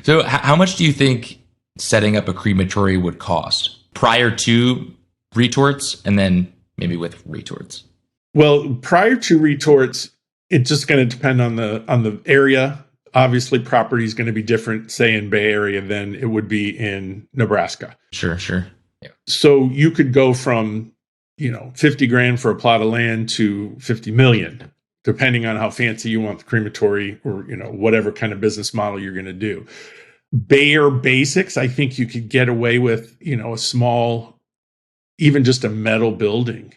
So how much do you think setting up a crematory would cost prior to retorts and then maybe with retorts? Well, prior to retorts, it's just going to depend on the area. Obviously, property is going to be different, say in Bay Area, than it would be in Nebraska. Sure. Yeah. So you could go from, $50,000 for a plot of land to 50 million, depending on how fancy you want the crematory or, whatever kind of business model you're going to do. Bare basics, I think you could get away with, a small, even just a metal building.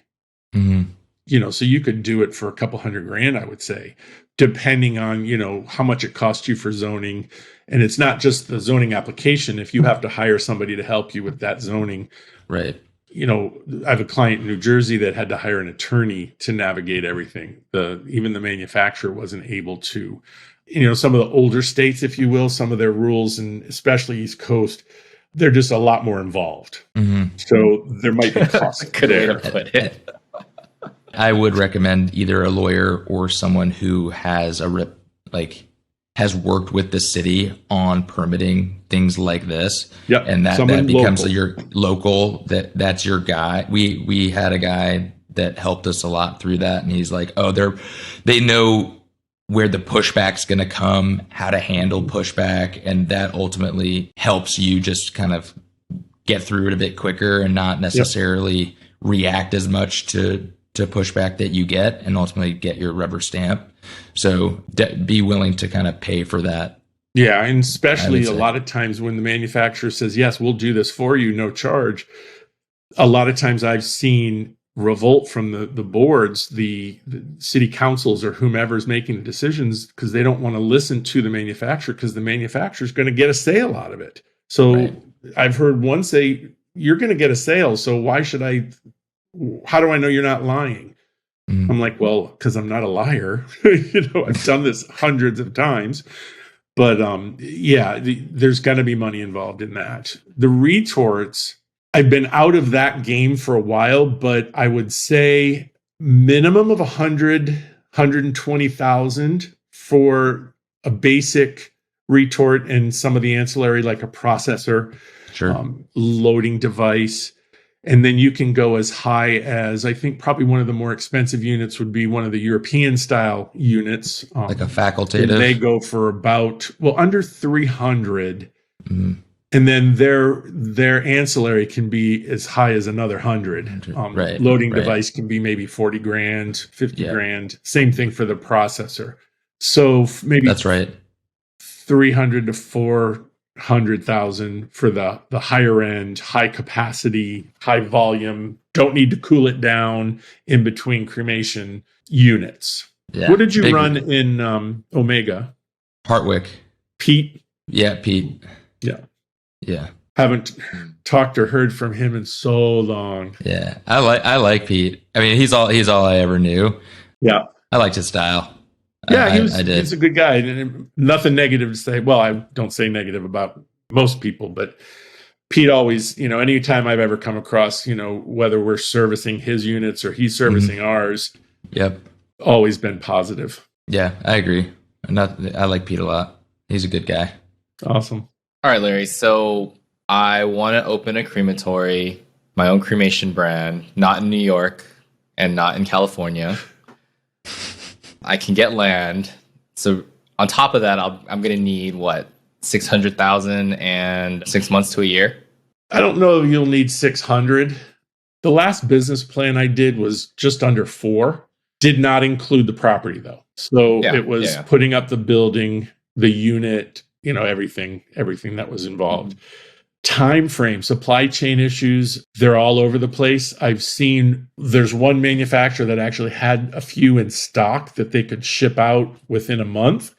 Mm-hmm. So you could do it for a couple $100,000, I would say, depending on, how much it costs you for zoning. And it's not just the zoning application. If you have to hire somebody to help you with that zoning, right. I have a client in New Jersey that had to hire an attorney to navigate everything. Even the manufacturer wasn't able to. Some of the older states, if you will, some of their rules, and especially East Coast, they're just a lot more involved. Mm-hmm. So there might be costs there. I would recommend either a lawyer or someone who has has worked with the city on permitting things like this. Yep. And that becomes your local, that's your guy. We had a guy that helped us a lot through that. And he's like, they know where the pushback's going to come, how to handle pushback. And that ultimately helps you just kind of get through it a bit quicker and not necessarily react as much to pushback that you get, and ultimately get your rubber stamp. So be willing to kind of pay for that. Yeah. And especially a lot of times when the manufacturer says, yes, we'll do this for you, no charge. A lot of times I've seen revolt from the boards, the city councils or whomever's making the decisions, because they don't want to listen to the manufacturer, because the manufacturer is going to get a sale out of it. So right. I've heard one say, you're going to get a sale. So how do I know you're not lying? Mm. I'm like, well, because I'm not a liar. I've done this hundreds of times. But there's got to be money involved in that. The retorts, I've been out of that game for a while, but I would say minimum of 120,000 for a basic retort and some of the ancillary, like a processor, loading device. And then you can go as high as, I think probably one of the more expensive units would be one of the European style units. Like a facultative. And they go for about, under 300. Mm-hmm. And then their ancillary can be as high as another 100. Loading device can be maybe 40 grand, 50 grand. Same thing for the processor. So maybe that's right. 300 to 400,000 for the higher end, high capacity, high volume, don't need to cool it down in between cremation units. Yeah, what did you run in Omega? Hartwick. Pete? Yeah, Pete. Yeah. Haven't talked or heard from him in so long. Yeah. I like Pete. I mean, he's all I ever knew. Yeah. I liked his style. Yeah, he's a good guy. And nothing negative to say. Well, I don't say negative about most people, but Pete always, anytime I've ever come across, whether we're servicing his units or he's servicing ours. Yep. Always been positive. Yeah, I agree. I like Pete a lot. He's a good guy. Awesome. All right, Larry. So I want to open a crematory, my own cremation brand, not in New York and not in California. I can get land. So on top of that, I'm going to need 600,000 and 6 months to a year. I don't know if you'll need 600. The last business plan I did was just under 4. Did not include the property though. So it was putting up the building, the unit, everything that was involved. Time frame, supply chain issues, they're all over the place. I've seen there's one manufacturer that actually had a few in stock that they could ship out within a month.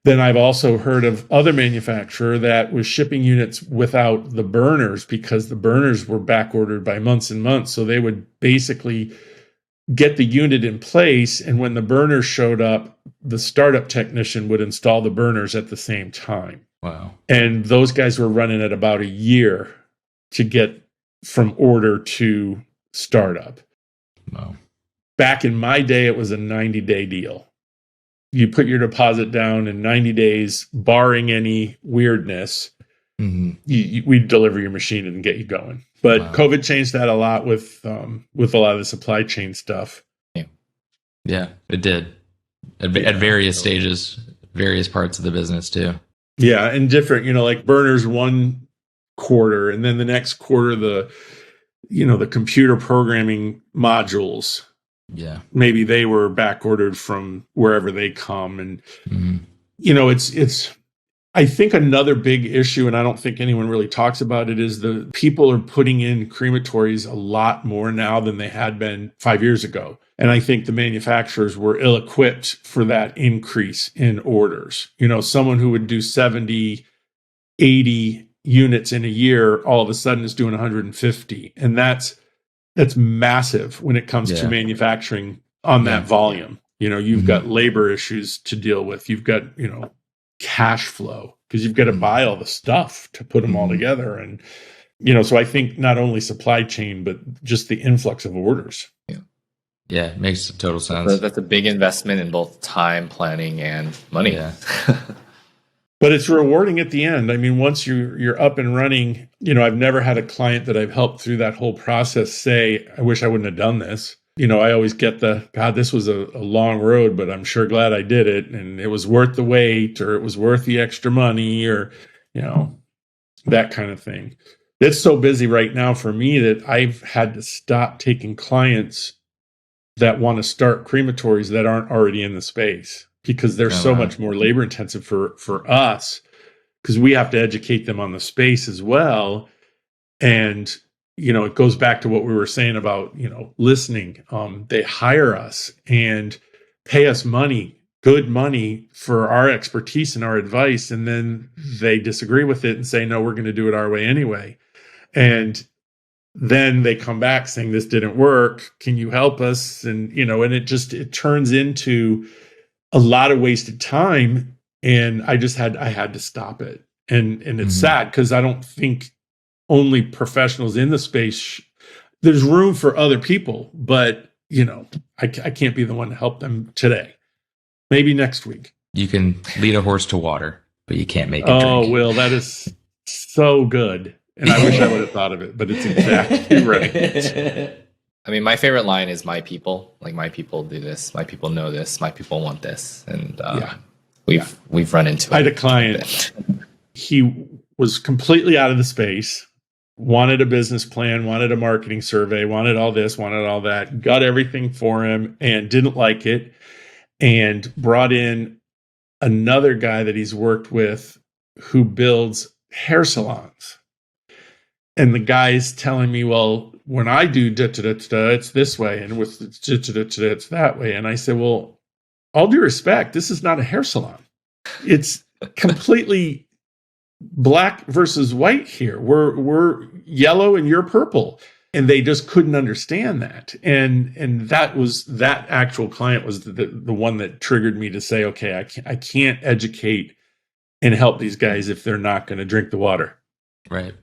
Then I've also heard of other manufacturer that was shipping units without the burners because the burners were back ordered by months and months. So they would basically get the unit in place, and when the burners showed up, the startup technician would install the burners at the same time. Wow. And those guys were running at about a year to get from order to startup. Wow. Back in my day, it was a 90-day deal. you put your deposit down in 90 days, barring any weirdness, we deliver your machine and get you going. But COVID changed that a lot with a lot of the supply chain stuff. Yeah, it did at various stages, various parts of the business too. Yeah, and different, like burners one quarter, and then the next quarter the computer programming modules. Yeah, maybe they were back ordered from wherever they come, and it's. I think another big issue, and I don't think anyone really talks about it, is the people are putting in crematories a lot more now than they had been 5 years ago. And I think the manufacturers were ill-equipped for that increase in orders. Someone who would do 70, 80 units in a year, all of a sudden is doing 150. And that's massive when it comes to manufacturing on that volume. You've got labor issues to deal with. You've got, cash flow, because you've got to buy all the stuff to put them all together. And, so I think not only supply chain, but just the influx of orders. Yeah, it makes total sense. That's a big investment in both time, planning, and money. Yeah. But it's rewarding at the end. I mean, once you're up and running, I've never had a client that I've helped through that whole process say, I wish I wouldn't have done this. I always get God, this was a long road, but I'm sure glad I did it. And it was worth the wait, or it was worth the extra money, or, that kind of thing. It's so busy right now for me that I've had to stop taking clients that want to start crematories that aren't already in the space, because they're so much more labor intensive for us, because we have to educate them on the space as well. And it goes back to what we were saying about, listening. They hire us and pay us good money for our expertise and our advice. And then they disagree with it and say, no, we're going to do it our way anyway. And then they come back saying, this didn't work. Can you help us? And, and it turns into a lot of wasted time. And I had to stop it. And it's sad, because I don't think only professionals in the space. There's room for other people, but I can't be the one to help them today. Maybe next week. You can lead a horse to water, but you can't make it drink. Oh, Will, that is so good. And I wish I would have thought of it, but it's exactly right. I mean, my favorite line is "my people." Like, my people do this. My people know this. My people want this. And we've run into it. I had a client. He was completely out of the space. Wanted a business plan, wanted a marketing survey, wanted all this, wanted all that, got everything for him and didn't like it, and brought in another guy that he's worked with who builds hair salons. And the guy's telling me, well, when I do it's this way, and with it's that way. And I said, well, all due respect, this is not a hair salon. It's completely black versus white here. We're yellow and you're purple. And they just couldn't understand that. And that actual client was the one that triggered me to say, okay, I can't educate and help these guys if they're not going to drink the water. Right.